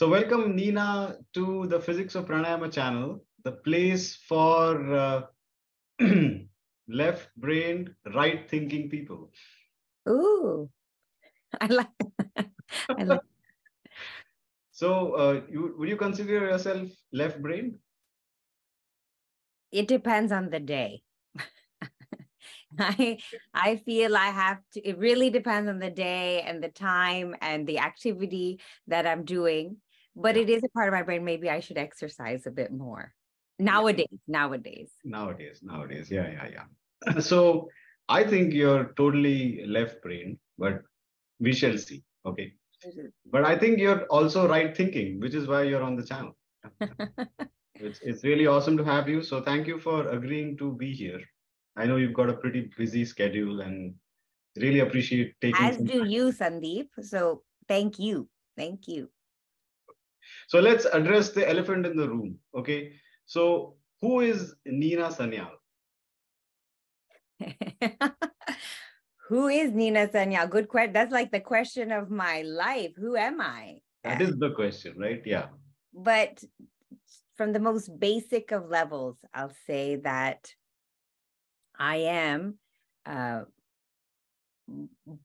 So welcome Nina to the Physics of Pranayama channel, the place for left-brained, right-thinking people. Ooh, I like I like. So would you consider yourself left-brained? It depends on the day. I feel I have to, it really depends on the day and the time and the activity that I'm doing. But Yeah. it is a part of my brain. Maybe I should exercise a bit more. Nowadays. Nowadays. Yeah. So I think you're totally left-brained, but we shall see. Okay. But I think you're also right-thinking, which is why you're on the channel. It's really awesome to have you. So thank you for agreeing to be here. I know you've got a pretty busy schedule and really appreciate taking As some do time. you, Sandeep. So thank you. Thank you. So let's address the elephant in the room. Okay. So who is Nina Sanyal? Who is Nina Sanyal? Good question. That's like the question of my life. Who am I? That is the question, right? Yeah. But from the most basic of levels, I'll say that I am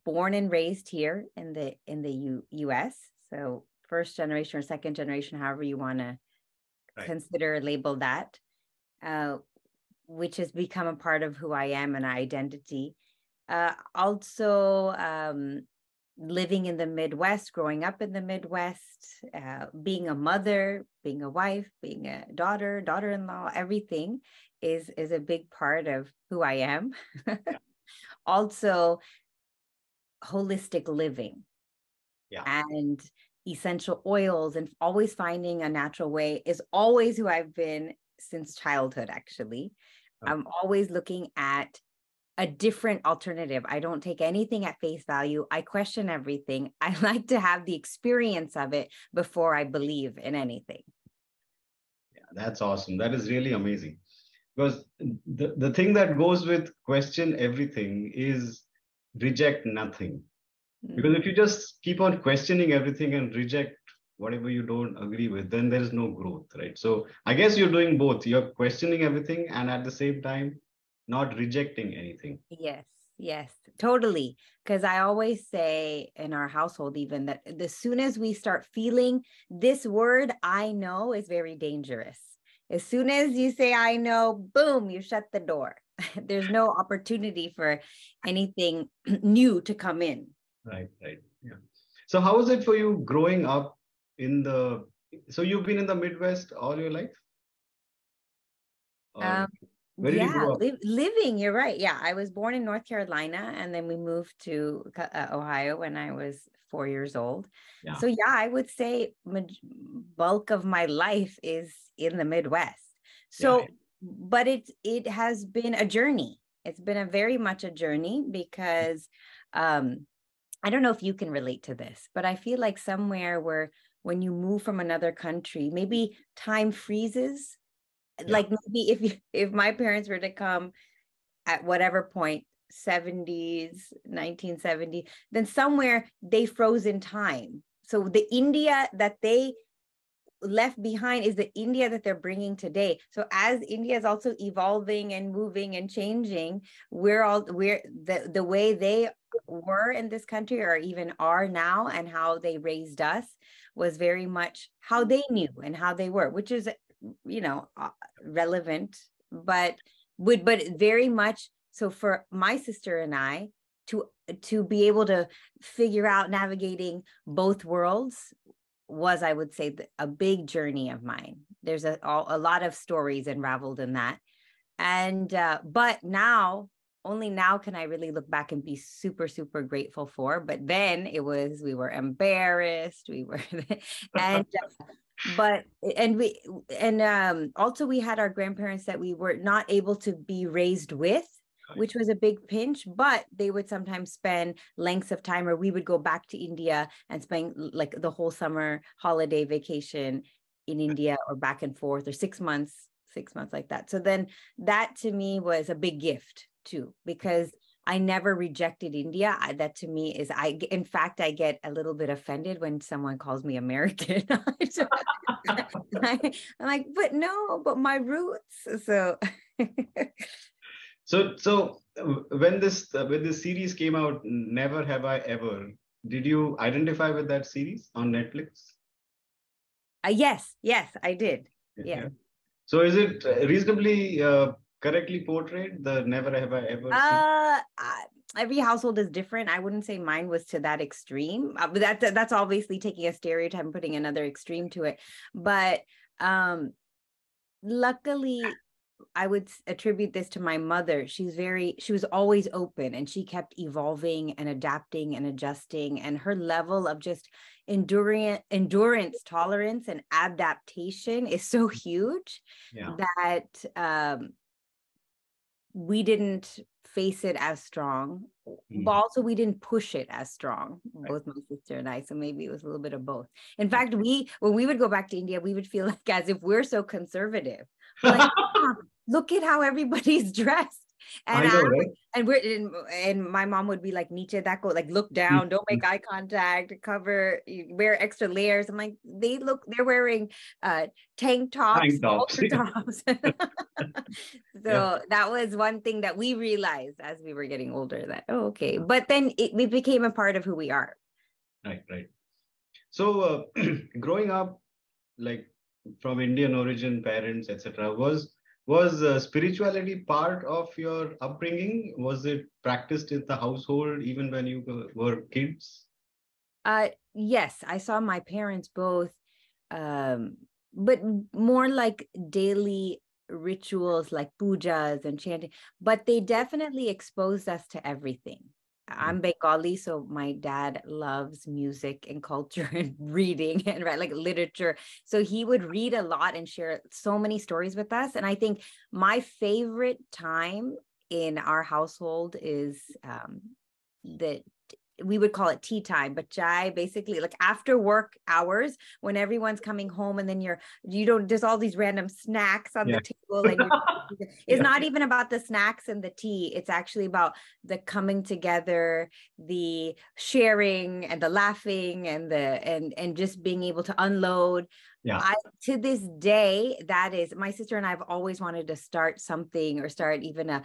born and raised here in the US. So first generation or second generation, however you want to consider label that, which has become a part of who I am and identity. Also living in the Midwest, growing up in the Midwest, being a mother, being a wife, being a daughter, daughter-in-law, everything is a big part of who I am. Also, holistic living and essential oils and always finding a natural way is always who I've been since childhood, actually. I'm always looking at a different alternative. I don't take anything at face value. I question everything. I like to have the experience of it before I believe in anything. Yeah, that's awesome. That is really amazing. Because the thing that goes with question everything is reject nothing. Because if you just keep on questioning everything and reject whatever you don't agree with, then there is no growth, right? So I guess you're doing both. You're questioning everything and at the same time, not rejecting anything. Yes, totally. Because I always say in our household, even that as soon as we start feeling this word, I know, is very dangerous. As soon as you say, I know, boom, you shut the door. There's no opportunity for anything new to come in. Right. Yeah. So how was it for you growing up so you've been in the Midwest all your life? Where did you grow up? Living, you're right. Yeah, I was born in North Carolina and then we moved to Ohio when I was 4 years old. Yeah. So yeah, I would say bulk of my life is in the Midwest. So, but it has been a journey. It's been very much a journey because I don't know if you can relate to this, but I feel like somewhere where when you move from another country, maybe time freezes. Like maybe if my parents were to come at whatever point, 70s, 1970, then somewhere they froze in time. So the India that they left behind is the India that they're bringing today. So as India is also evolving and moving and changing, the way they were in this country or even are now and how they raised us was very much how they knew and how they were, which is relevant, but very much so for my sister and I to be able to figure out navigating both worlds was, I would say, a big journey of mine. There's a lot of stories unraveled in that. And but only now can I really look back and be super, super grateful for. But then we were embarrassed. We were, and also we had our grandparents that we were not able to be raised with, which was a big pinch, but they would sometimes spend lengths of time, or we would go back to India and spend like the whole summer holiday vacation in India or back and forth, or 6 months like that. So then that to me was a big gift too, because I never rejected India. That to me is, in fact, I get a little bit offended when someone calls me American. I'm like, but no, but my roots. So, so when this series came out, Never Have I Ever, did you identify with that series on Netflix? Yes, I did. Yeah. So is it reasonably correctly portrayed, the Never Have I Ever scene? Every household is different. I wouldn't say mine was to that extreme, but that's obviously taking a stereotype and putting another extreme to it. But luckily, I would attribute this to my mother. She was always open, and she kept evolving and adapting and adjusting, and her level of just endurance, tolerance, and adaptation is so huge that we didn't face it as strong, but also we didn't push it as strong, both my sister and I. So maybe it was a little bit of both. In fact, when we would go back to India, we would feel like as if we're so conservative. We're like, look at how everybody's dressed. And I know, right? And my mom would be like, Nietzsche, that go, like, look down, don't make eye contact, cover, wear extra layers. I'm like, they're wearing tank tops. So that was one thing that we realized as we were getting older, that, oh, okay. But then it became a part of who we are. Right. So growing up, like from Indian origin, parents, etc., was spirituality part of your upbringing? Was it practiced in the household even when you were kids? Yes, I saw my parents both, but more like daily rituals like pujas and chanting, but they definitely exposed us to everything. I'm Bengali, so my dad loves music and culture and reading and like literature. So he would read a lot and share so many stories with us. And I think my favorite time in our household is that we would call it tea time, but chai, basically like after work hours when everyone's coming home, and then there's all these random snacks on the table, and it's not even about the snacks and the tea. It's actually about the coming together, the sharing and the laughing and and just being able to unload. To this day, that is, my sister and I have always wanted to start something, or start even a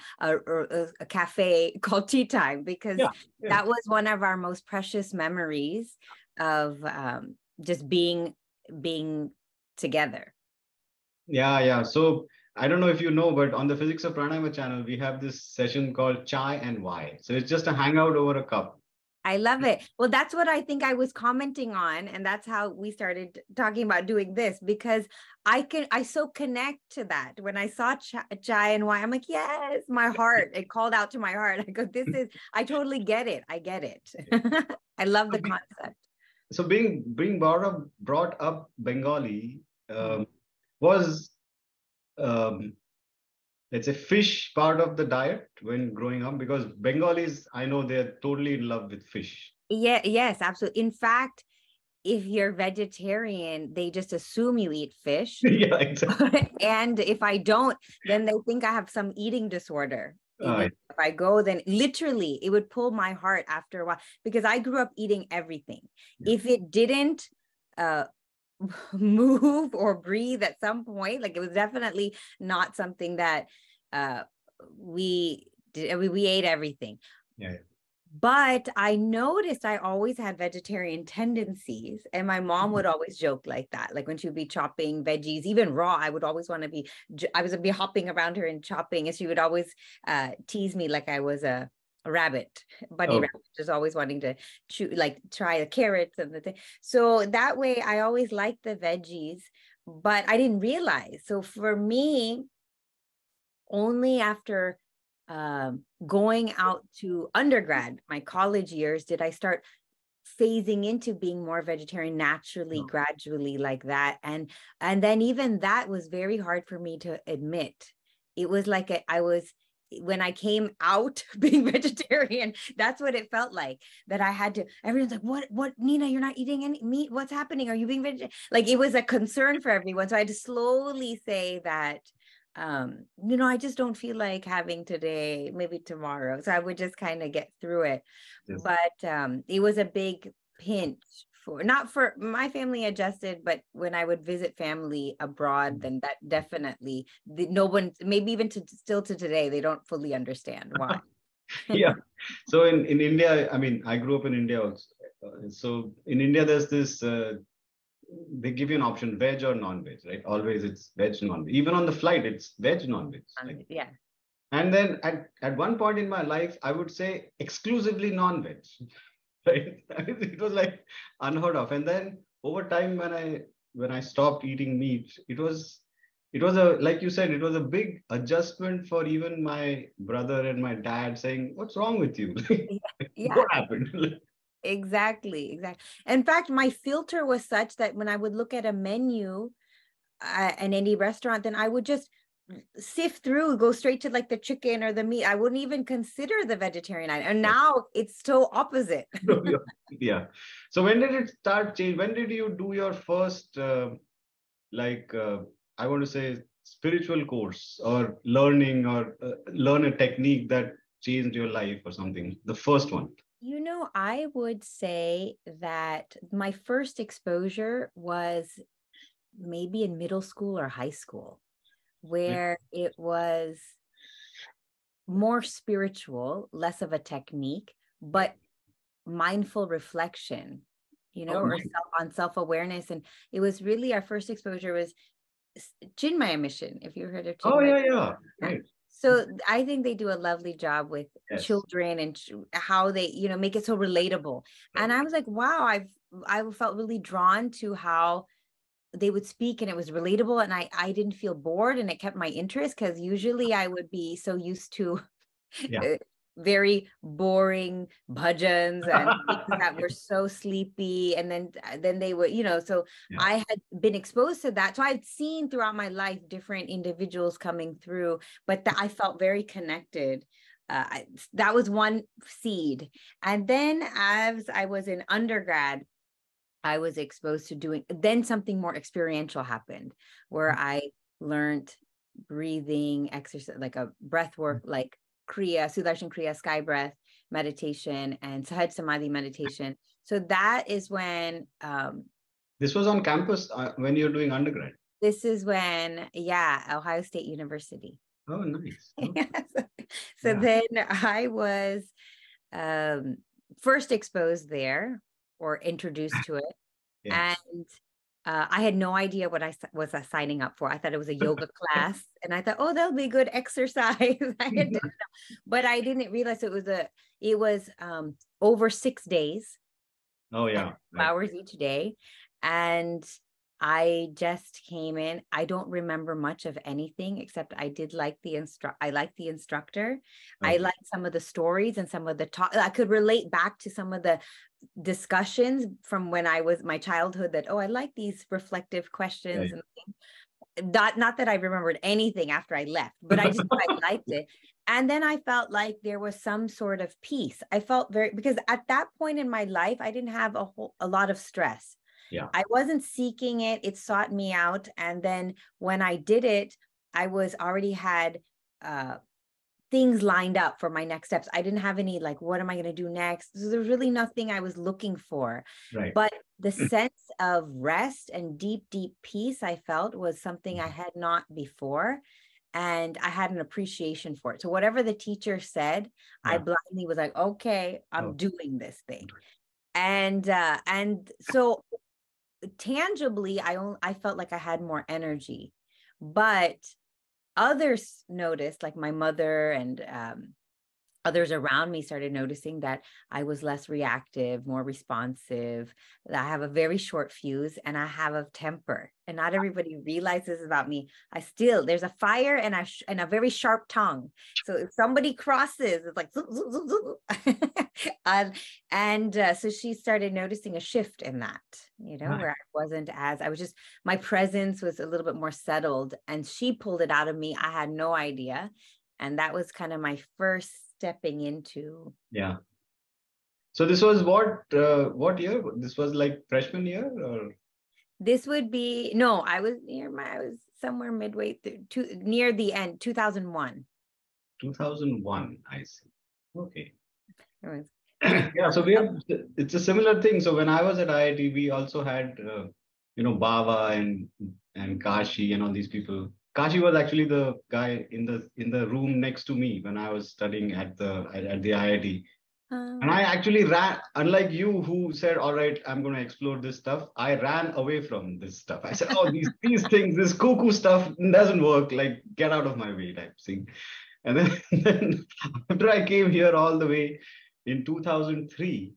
cafe called Tea Time, because that was one of our most precious memories of just being together. So I don't know if you know, but on the Physics of Pranayama channel, we have this session called Chai and Why. So it's just a hangout over a cup. I love it. Well, that's what I think I was commenting on. And that's how we started talking about doing this, because I so connect to that. When I saw chai and why, I'm like, yes, my heart, it called out to my heart. I go, I totally get it. I get it. I love the concept. So being brought up Bengali was, let's say, fish part of the diet when growing up? Because Bengalis, I know they're totally in love with fish. Yes, absolutely. In fact, if you're vegetarian, they just assume you eat fish. Yeah, exactly. And if I don't, then they think I have some eating disorder. If I go, then literally it would pull my heart after a while, because I grew up eating everything. If it didn't move or breathe at some point, like, it was definitely not something that we did. We ate everything. But I noticed I always had vegetarian tendencies, and my mom would always joke like that. Like when she would be chopping veggies, even raw, I would always want to be hopping around her and chopping, and she would always tease me like I was a rabbit, bunny rabbit, just always wanting to try the carrots and the thing. So that way I always liked the veggies, but I didn't realize. So for me, only after going out to undergrad, my college years, did I start phasing into being more vegetarian naturally, gradually, like that. And then even that was very hard for me to admit. It was like when I came out being vegetarian, that's what it felt like, that I had to, everyone's like, what, Nina, you're not eating any meat? What's happening? Are you being vegetarian? Like, it was a concern for everyone. So I had to slowly say that I just don't feel like having today, maybe tomorrow. So I would just kind of get through it. Yes. But it was a big pinch not for my family adjusted, but when I would visit family abroad, then that definitely, no one, maybe even still to today, they don't fully understand why. Yeah. So in India, I mean, I grew up in India also. So in India, there's this, they give you an option, veg or non-veg, right? Always it's veg, non-veg. Even on the flight, it's veg, non-veg. Right? Yeah. And then at one point in my life, I would say exclusively non-veg. Right? It was like unheard of. And then over time, when I stopped eating meat, it was a, like you said, it was a big adjustment for even my brother and my dad saying, "What's wrong with you? Yeah. What happened?" Exactly. In fact, my filter was such that when I would look at a menu in any restaurant, then I would just sift through, go straight to like the chicken or the meat. I wouldn't even consider the vegetarian item. And now it's so opposite. Yeah. So when did it start change? When did you do your first, I want to say, spiritual course or learning or learn a technique that changed your life or something? The first one. I would say that my first exposure was maybe in middle school or high school, where it was more spiritual, less of a technique, but mindful reflection, or on self-awareness. And it was really, our first exposure was Chinmaya Mission, if you heard of Chinmaya. Oh, yeah. Right. So I think they do a lovely job with children and how they, make it so relatable. Right. And I was like, wow, I felt really drawn to how they would speak, and it was relatable, and I didn't feel bored, and it kept my interest, because usually I would be so used to very boring bhajans and things that were so sleepy, and then they were, so I had been exposed to that. So I'd seen throughout my life different individuals coming through, but I felt very connected. That was one seed. And then as I was in undergrad, I was exposed to then something more experiential happened, where I learned breathing exercise, like a breath work, like Kriya, Sudarshan Kriya, sky breath meditation, and Sahaj Samadhi meditation. So that is when... this was on campus when you're doing undergrad? This is when, Ohio State University. Oh, nice. So then I was first exposed there, or introduced to it. And I had no idea what I was signing up for. I thought it was a yoga class, and I thought, oh, that'll be good exercise. But I didn't realize it was over 6 days. Oh, yeah. 2 hours each day. And I just came in. I don't remember much of anything, except I did like I liked the instructor. Okay. I liked some of the stories and some of the talk. I could relate back to some of the discussions from when I was my childhood, that, I like these reflective questions. Right. And not that I remembered anything after I left, but I liked it. And then I felt like there was some sort of peace. I felt because at that point in my life, I didn't have a lot of stress. Yeah. I wasn't seeking it. It sought me out. And then when I did it, I already had things lined up for my next steps. I didn't have any, like, what am I going to do next? So there's really nothing I was looking for. Right. But the sense of rest and deep, deep peace I felt was something I had not before. And I had an appreciation for it. So whatever the teacher said, I blindly was like, okay, I'm doing this thing. And so tangibly, I felt like I had more energy, but others noticed, like my mother and others around me started noticing that I was less reactive, more responsive, that I have a very short fuse, and I have a temper. And not everybody realizes about me. There's a fire and a very sharp tongue. So if somebody crosses, it's like, so she started noticing a shift in that, where my presence was a little bit more settled, and she pulled it out of me. I had no idea. And that was kind of my first stepping into. Yeah. So this was what year? This was like freshman year, or? This would be, no, I was somewhere midway through, near the end, 2001. 2001, I see. Okay. It was Yeah, so it's a similar thing. So when I was at IIT, we also had, Baba and Kashi and all these people. Kashi was actually the guy in the room next to me when I was studying at the IIT. And I actually ran, unlike you who said, all right, I'm going to explore this stuff. I ran away from this stuff. I said, oh, these things, this cuckoo stuff doesn't work. Like, get out of my way type thing. And then after I came here all the way in 2003,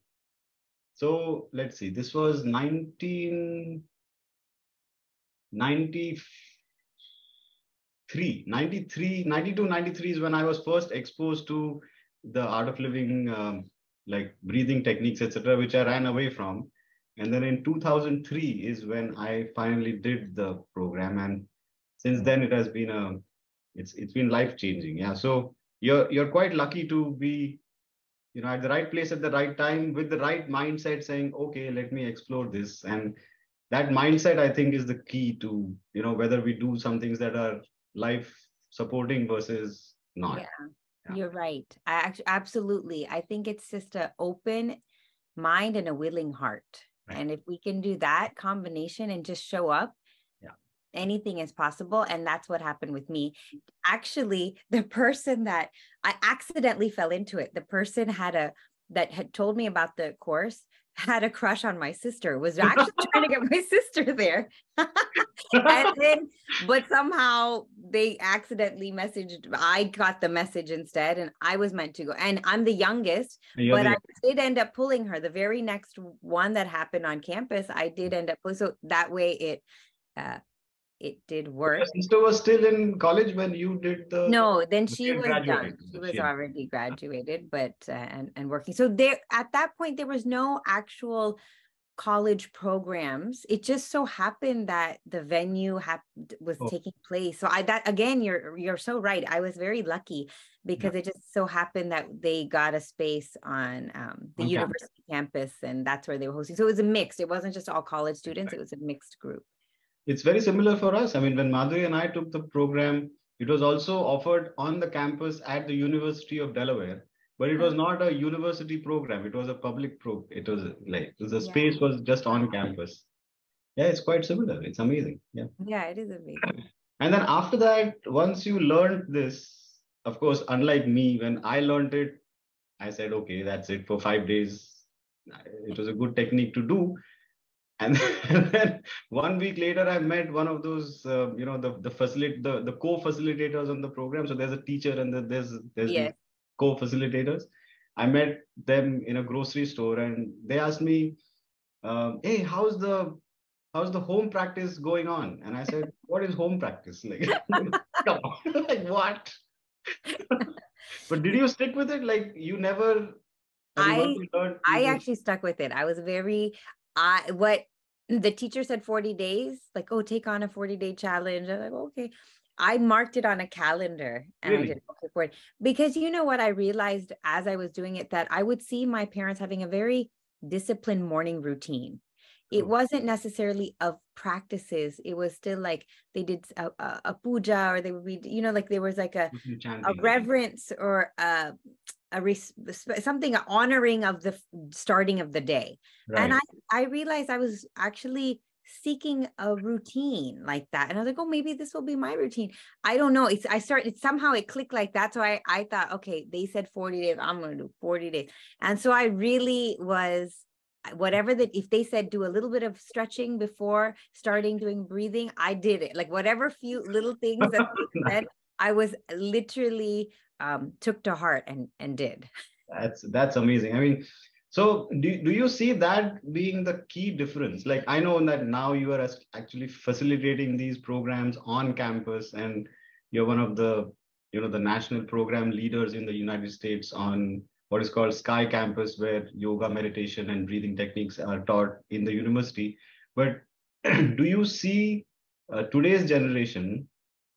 so let's see, this was 1993, 93, 92, 93 is when I was first exposed to the art of living, like breathing techniques, etc., which I ran away from. And then in 2003 is when I finally did the program. And since then it has been it's been life changing. Yeah. So you're quite lucky to be, at the right place at the right time with the right mindset saying, okay, let me explore this. And that mindset, I think, is the key to, whether we do some things that are life supporting versus not. Yeah, you're right. Absolutely. I think it's just an open mind and a willing heart. Right. And if we can do that combination and just show up, anything is possible. And that's what happened with me. Actually, the person that I accidentally fell into it, the person that had told me about the course had a crush on my sister, was actually trying to get my sister there. But somehow they accidentally messaged, I got the message instead, and I was meant to go. And I'm the youngest, but I did end up pulling her. The very next one that happened on campus, I did end up pulling. So that way it did work. Your sister was still in college when you did the... No, then she was done. She was already graduated, but and working. So there, at that point, there was no actual college programs. It just so happened that the venue was taking place. So again, you're so right. I was very lucky because it just so happened that they got a space on the university campus, and that's where they were hosting. So it was a mix. It wasn't just all college students. It was a mixed group. It's very similar for us. I mean, when Madhuri and I took the program, it was also offered on the campus at the University of Delaware, but it was not a university program. It was a public program. It was like the space was just on campus. Yeah, it's quite similar. It's amazing. Yeah. Yeah, it is amazing. And then after that, once you learned this, of course, unlike me, when I learned it, I said, okay, that's it for 5 days. It was a good technique to do. And then 1 week later, I met one of those, the co-facilitators on the program. So there's a teacher and there's the co-facilitators. I met them in a grocery store, and they asked me, "Hey, how's the home practice going on?" And I said, "What is home practice? Like, come on, like what?" But did you stick with it? Like you never? I actually stuck with it. I was what the teacher said 40 days, like, oh, take on a 40-day challenge. I'm like, okay. I marked it on a calendar and I did okay for it. Because you know what I realized as I was doing it, that I would see my parents having a very disciplined morning routine. It wasn't necessarily of practices. It was still like they did a puja, or they would read, like there was like a reverence or something honoring of the starting of the day. Right. And I realized I was actually seeking a routine like that. And I was like, oh, maybe this will be my routine. I don't know. Somehow it clicked like that. So I thought, okay, they said 40 days, I'm going to do 40 days. And so I really was, if they said do a little bit of stretching before starting doing breathing, I did it. Like whatever few little things that they said, I was literally took to heart and did. That's amazing. I mean, so do you see that being the key difference? Like I know that now you are actually facilitating these programs on campus, and you're one of the the national program leaders in the United States on what is called Sky Campus, where yoga, meditation, and breathing techniques are taught in the university. But do you see today's generation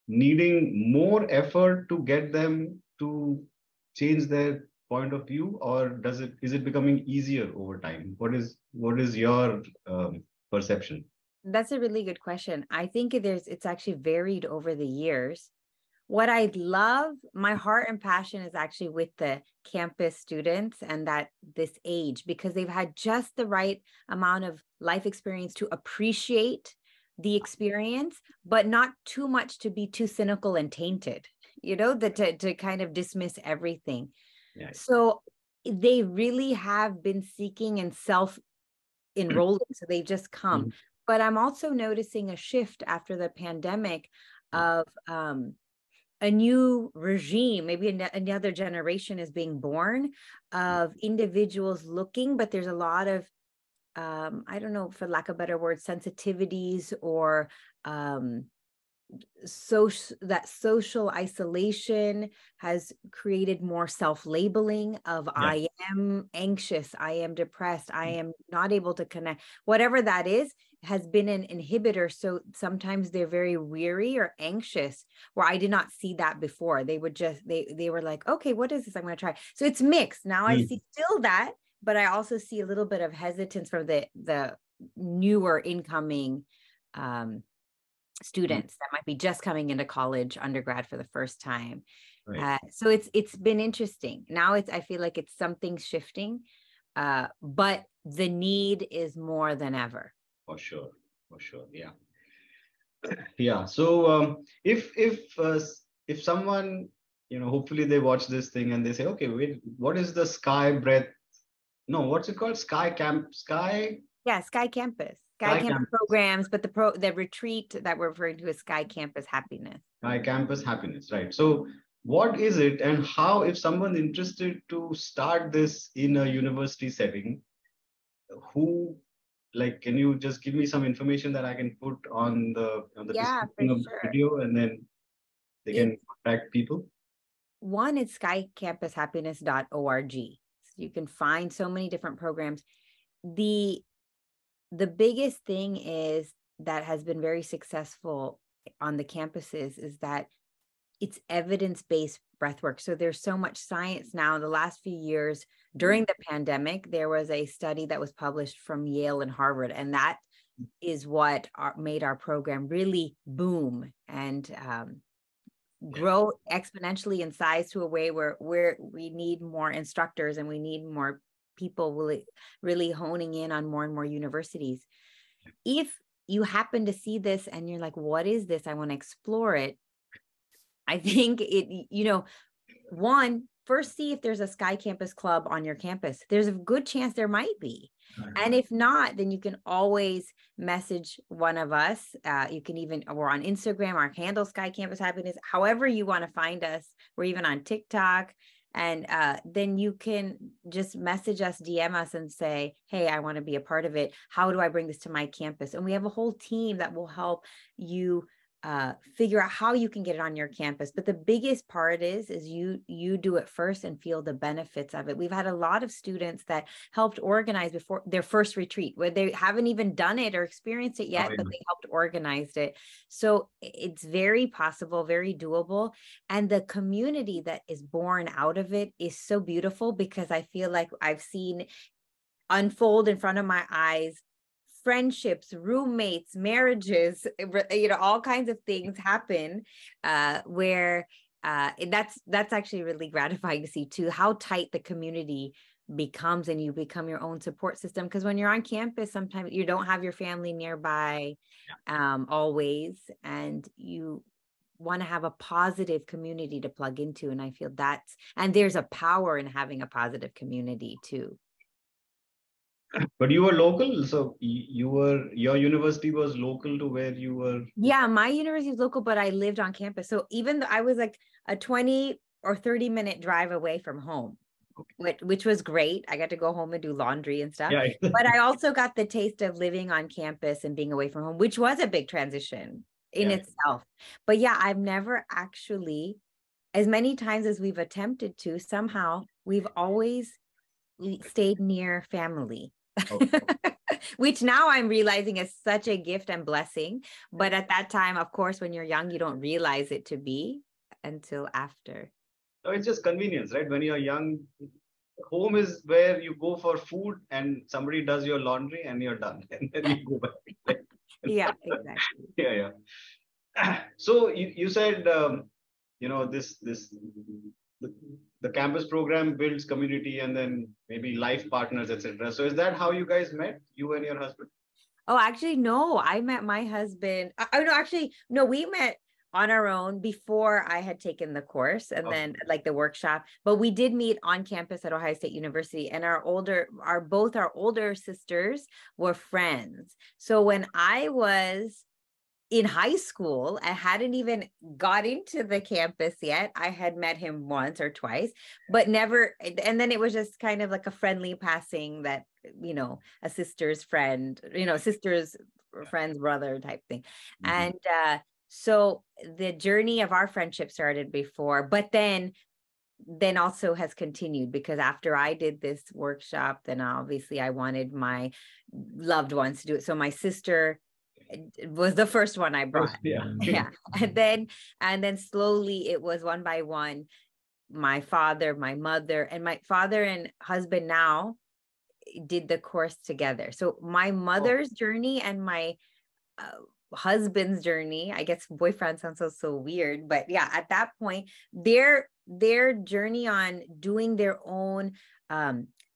needing more effort to get them to change their point of view, or is it becoming easier over time? What is your perception? That's a really good question. I think it's actually varied over the years. What I love, my heart and passion is actually with the campus students and that this age, because they've had just the right amount of life experience to appreciate the experience, but not too much to be too cynical and tainted, to kind of dismiss everything. Yeah. So they really have been seeking and self-enrolling. So they've just come. Mm-hmm. But I'm also noticing a shift after the pandemic of a new regime, maybe another generation is being born of individuals looking, but there's a lot of, I don't know, for lack of a better word, sensitivities or that social isolation has created more self-labeling of I am anxious, I am depressed, I am not able to connect, whatever that is, has been an inhibitor. So sometimes they're very weary or anxious, where I did not see that before. They would just, they were like, okay, what is this? I'm going to try. So it's mixed. Now I see still that, but I also see a little bit of hesitance from the newer incoming students that might be just coming into college, undergrad for the first time. Right. So it's been interesting. Now I feel like it's something shifting, but the need is more than ever. For sure. Yeah. Yeah. So if someone, hopefully they watch this thing and they say, okay, wait, what is the Sky Breath? No, what's it called? Sky Campus. Yeah, Sky Campus programs, but the retreat that we're referring to is Sky Campus Happiness. Sky Campus Happiness, right? So what is it, and how, if someone's interested to start this in a university setting, can you just give me some information that I can put on the description of the video, and then they can contact people? One is skycampushappiness.org. So you can find so many different programs. The biggest thing is that has been very successful on the campuses is that it's evidence-based breathwork. So there's so much science now. In the last few years, during the pandemic, there was a study that was published from Yale and Harvard, and that is what made our program really boom and grow exponentially in size to a way where we need more instructors and we need more people really honing in on more and more universities. If you happen to see this and you're like, what is this? I want to explore it. I think first see if there's a Sky Campus Club on your campus. There's a good chance there might be. And if not, then you can always message one of us. You can we're on Instagram, our handle Sky Campus Happiness, however you want to find us. We're even on TikTok. And then you can just message us, DM us and say, hey, I want to be a part of it. How do I bring this to my campus? And we have a whole team that will help you figure out how you can get it on your campus. But the biggest part is you do it first and feel the benefits of it. We've had a lot of students that helped organize before their first retreat, where they haven't even done it or experienced it yet, but they helped organize it. So it's very possible, very doable. And the community that is born out of it is so beautiful, because I feel like I've seen unfold in front of my eyes friendships, roommates, marriages, all kinds of things happen where that's actually really gratifying to see too, how tight the community becomes and you become your own support system. Because when you're on campus, sometimes you don't have your family nearby always, and you want to have a positive community to plug into. And I feel and there's a power in having a positive community too. But you were local, so your university was local to where you were? Yeah, my university is local, but I lived on campus. So even though I was like a 20 or 30-minute drive away from home, which was great. I got to go home and do laundry and stuff. Yeah. But I also got the taste of living on campus and being away from home, which was a big transition in itself. But yeah, I've never actually, as many times as we've attempted to, somehow we've always stayed near family. Which now I'm realizing is such a gift and blessing. But at that time, of course, when you're young, you don't realize it to be until after. So it's just convenience, right? When you're young, home is where you go for food and somebody does your laundry and you're done. And then you go back. Yeah, exactly. Yeah. So you said, the, the campus program builds community and then maybe life partners, etc. So is that how you guys met, you and your husband? Oh, actually, no, I met my husband. No, actually, no, we met on our own before I had taken the course and Okay. then like the workshop, but we did meet on campus at Ohio State University, and both our older sisters were friends. So when I was in high school, I hadn't even got into the campus yet. I had met him once or twice, but never. And then it was just kind of like a friendly passing that, a sister's friend, sister's friend's brother type thing. Mhm. And so the journey of our friendship started before, but then also has continued, because after I did this workshop, then obviously I wanted my loved ones to do it. So my sister was the first one I brought. Yeah. Yeah. And then slowly it was one by one, my father, my mother, and my father and husband now did the course together. So my mother's journey and my husband's journey, I guess boyfriend sounds so weird, but yeah, at that point, their journey on doing their own,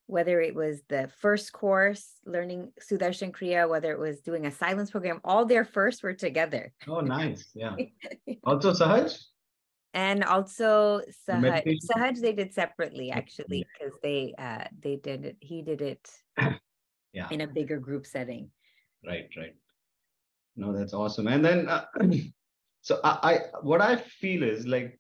whether it was the first course, learning Sudarshan Kriya, whether it was doing a silence program, all their firsts were together. Oh, nice. Yeah. Also, Sahaj, And also the meditation. Sahaj, they did separately, Yeah. actually, because they did it, he did it Yeah. in a bigger group setting. Right. No, that's awesome. And then, so what I feel is like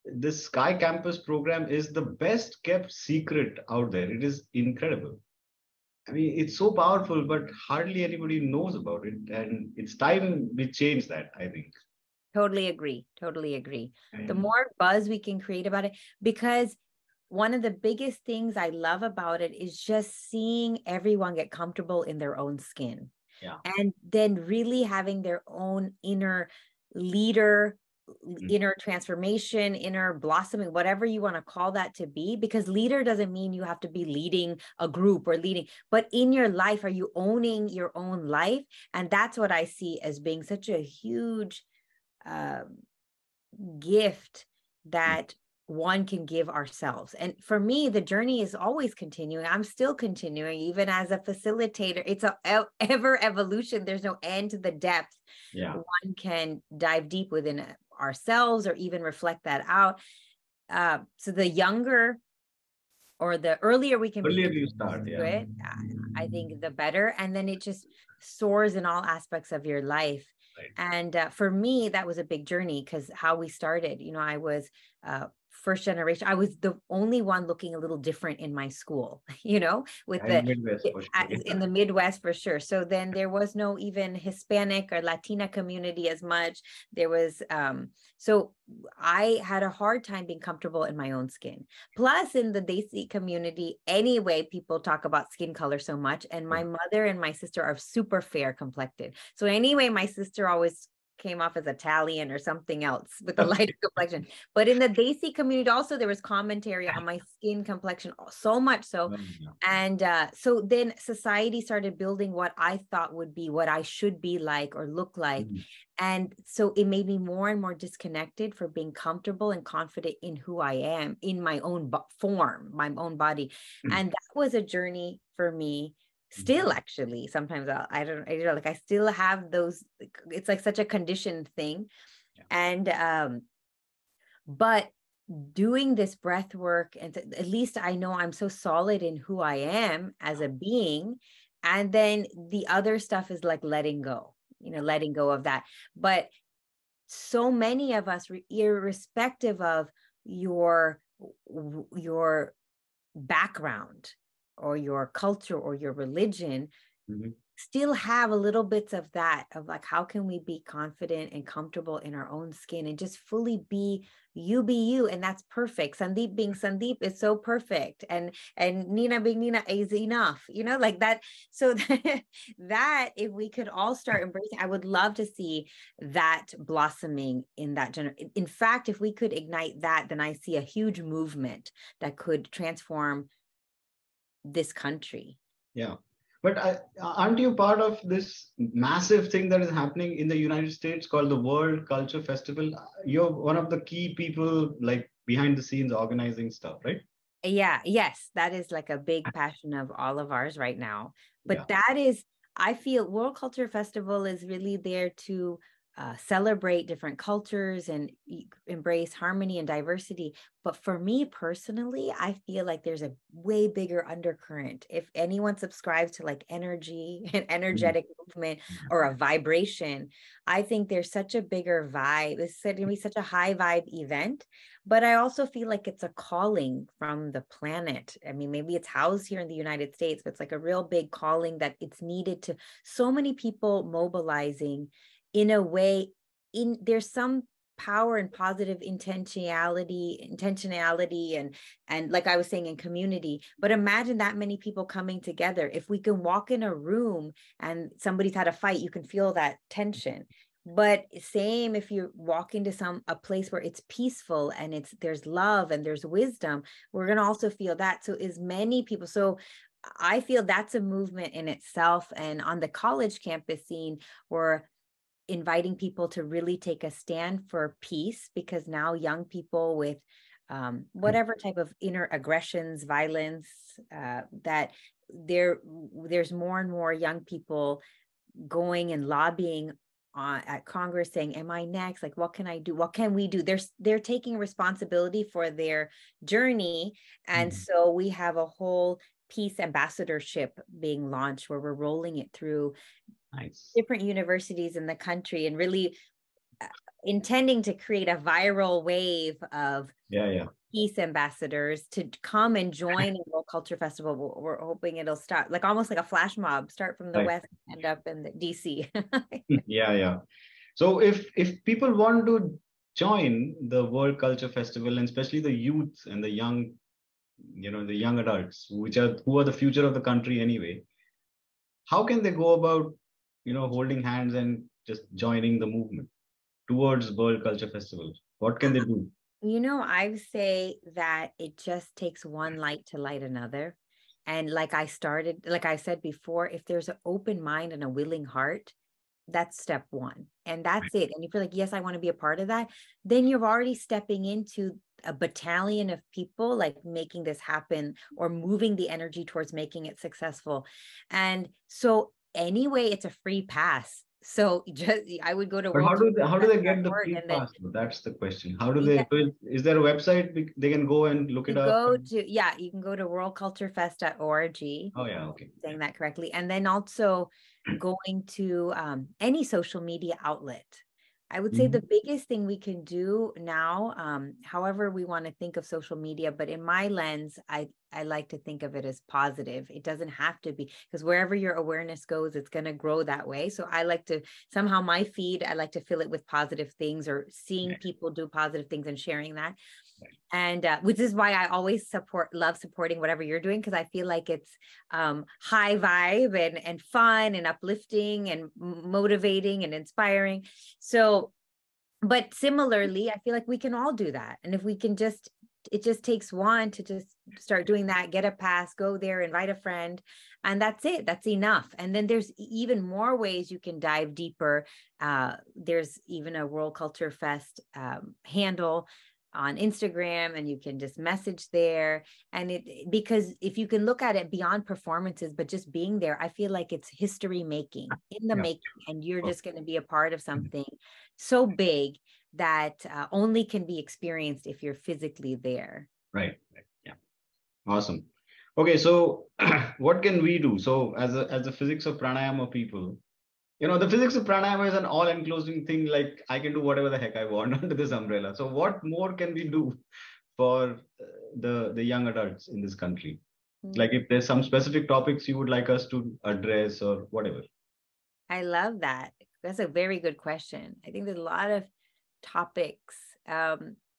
this Sky Campus program is the best kept secret out there. It is incredible. I mean, it's so powerful, but hardly anybody knows about it. And it's time we change that, I think. Totally agree. The And more buzz we can create about it, because one of the biggest things I love about it is just seeing everyone get comfortable in their own skin. yeah. And then really having their own inner leader, inner transformation, inner blossoming, whatever you want to call that to be, because leader doesn't mean you have to be leading a group or leading, but in your life, are you owning your own life? And that's what I see as being such a huge gift that one can give ourselves. And for me, the journey is always continuing. I'm still continuing, even as a facilitator. It's a ever evolution. There's no end to the depth. Yeah. One can dive deep within ourselves or even reflect that out. So the younger or the earlier we can Earlier be you start, yeah. it, I think the better. And then it just soars in all aspects of your life. Right. And for me, that was a big journey, because how we started, I was first generation. I was the only one looking a little different in my school, with In Midwest, for sure. in the Midwest for sure. So then there was no even Hispanic or Latina community as much. There was, so I had a hard time being comfortable in my own skin. Plus in the Desi community, anyway, people talk about skin color so much. And my mother and my sister are super fair complected. So anyway, my sister always came off as Italian or something else with a lighter complexion. But in the Desi community also, there was commentary on my skin complexion, so much so. And so then society started building what I thought would be what I should be like or look like. And so it made me more and more disconnected for being comfortable and confident in who I am, in my own form, my own body. And that was a journey for me. Still, actually, sometimes I don't, like I still have those, it's like such a conditioned thing. And, but doing this breath work, and at least I know I'm so solid in who I am as a being. And then the other stuff is like letting go of that. But so many of us, irrespective of your background or your culture or your religion, still have a little bits of that, of like, how can we be confident and comfortable in our own skin and just fully be you, and that's perfect. Sandeep being Sandeep is so perfect, and Nina being Nina is enough, like that. So that if we could all start embracing, I would love to see that blossoming in that in fact, if we could ignite that, then I see a huge movement that could transform this country. Yeah. But aren't you part of this massive thing that is happening in the United States called the World Culture Festival? You're one of the key people like behind the scenes organizing stuff, right? Yeah, yes, that is like a big passion of all of ours right now. Yeah. But that is, I feel World Culture Festival is really there to celebrate different cultures and embrace harmony and diversity. But for me personally, I feel like there's a way bigger undercurrent. If anyone subscribes to like energy and energetic movement or a vibration, I think there's such a bigger vibe. It's going to be such a high vibe event. But I also feel like it's a calling from the planet. I mean, maybe it's housed here in the United States, but it's like a real big calling that it's needed to so many people mobilizing in a way. There's some power and positive intentionality and like I was saying, in community. But imagine that many people coming together. If we can walk in a room and somebody's had a fight, you can feel that tension. But same if you walk into a place where it's peaceful and there's love and there's wisdom, we're going to also feel that. So as many people, so I feel that's a movement in itself. And on the college campus scene, we're inviting people to really take a stand for peace, because now young people with whatever type of inner aggressions, violence, that there's more and more young people going and lobbying at Congress saying, am I next? Like, what can I do? What can we do? They're taking responsibility for their journey. And so we have a whole peace ambassadorship being launched where we're rolling it through different universities in the country and really intending to create a viral wave of peace ambassadors to come and join the World Culture Festival. We're hoping it'll start like almost like a flash mob, start from the West, end up in the DC. Yeah. So if people want to join the World Culture Festival, and especially the youth and the young, the young adults, who are the future of the country anyway, how can they go about, holding hands and just joining the movement towards World Culture Festival? What can they do? I say that it just takes one light to light another. And like I said before, if there's an open mind and a willing heart, that's step one. And that's it. And if you're like, yes, I want to be a part of that, then you're already stepping into a battalion of people like making this happen or moving the energy towards making it successful. And so anyway, it's a free pass. So I would go to But how do they get the free pass? That's the question. How do they? Is there a website they can go and look it up? You can go to worldculturefest.org. Oh yeah, okay. Saying that correctly, and then also going to any social media outlet. I would say the biggest thing we can do now, however we want to think of social media, but in my lens, I like to think of it as positive. It doesn't have to be, because wherever your awareness goes, it's going to grow that way. So I like to somehow my feed, I like to fill it with positive things or seeing people do positive things and sharing that. And which is why I always love supporting whatever you're doing, because I feel like it's high vibe and fun and uplifting and motivating and inspiring. So, but similarly, I feel like we can all do that. And if we can it just takes one to just start doing that, get a pass, go there, invite a friend, and that's it. That's enough. And then there's even more ways you can dive deeper. There's even a World Culture Fest handle on Instagram, and you can just message there. And because if you can look at it beyond performances, but just being there, I feel like it's history making in the making, and you're just going to be a part of something so big that only can be experienced if you're physically there. Right. Yeah. Awesome. Okay. So what can we do? So as the Physics of Pranayama people, the Physics of Pranayama is an all-enclosing thing. Like I can do whatever the heck I want under this umbrella. So what more can we do for the young adults in this country? Like if there's some specific topics you would like us to address or whatever. I love that. That's a very good question. I think there's a lot of topics.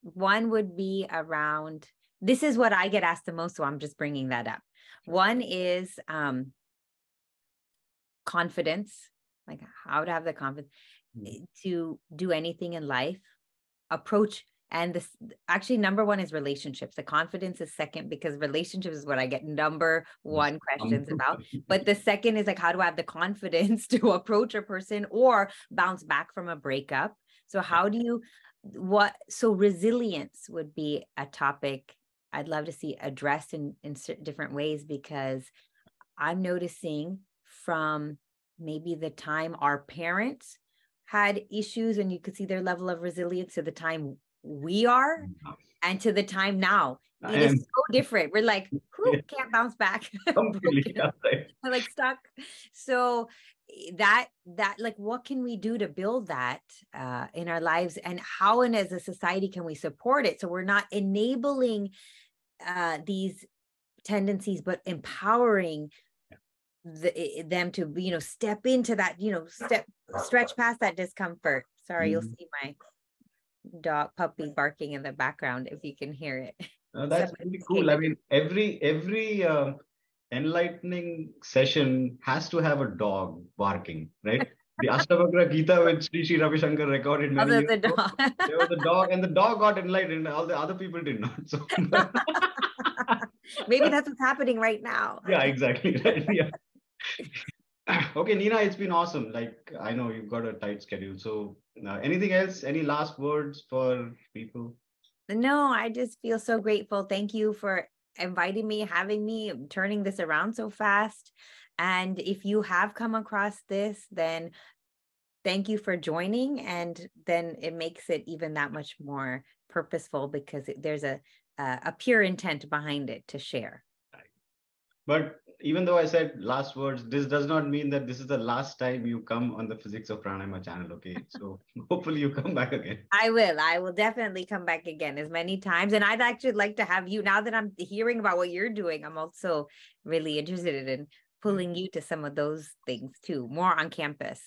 One would be around, this is what I get asked the most, so I'm just bringing that up. One is confidence. Like how to have the confidence to do anything in life, approach And this actually number one is relationships. The confidence is second, because relationships is what I get number one questions about. But the second is like, how do I have the confidence to approach a person or bounce back from a breakup? So how do you, so resilience would be a topic I'd love to see addressed in different ways, because I'm noticing from maybe the time our parents had issues and you could see their level of resilience to the time we are and to the time now. It is so different. We're like, who can't bounce back? We're like stuck. So that like, what can we do to build that in our lives, and how and as a society can we support it so we're not enabling these tendencies, but empowering them to, you know, step into that, you know, stretch past that discomfort. Sorry, you'll see my dog puppy barking in the background if you can hear it. That's really cool. I mean, every enlightening session has to have a dog barking, right? The Ashtavakra Gita, which Sri Ravi Shankar recorded many years ago, there was a dog, and the dog got enlightened. All the other people did not. So maybe that's what's happening right now. Yeah, exactly. Right. Yeah. Okay, Nina, it's been awesome. Like, I know you've got a tight schedule. So anything else? Any last words for people? No, I just feel so grateful. Thank you for inviting me, having me, turning this around so fast. And if you have come across this, then thank you for joining. And then it makes it even that much more purposeful, because there's a pure intent behind it to share. But even though I said last words, this does not mean that this is the last time you come on the Physics of Pranayama channel. Okay, so hopefully you come back again. I will definitely come back again as many times. And I'd actually like to have you, now that I'm hearing about what you're doing, I'm also really interested in pulling you to some of those things too, more on campus.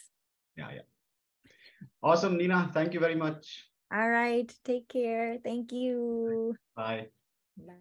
Yeah. Awesome, Nina. Thank you very much. All right. Take care. Thank you. Bye. Bye.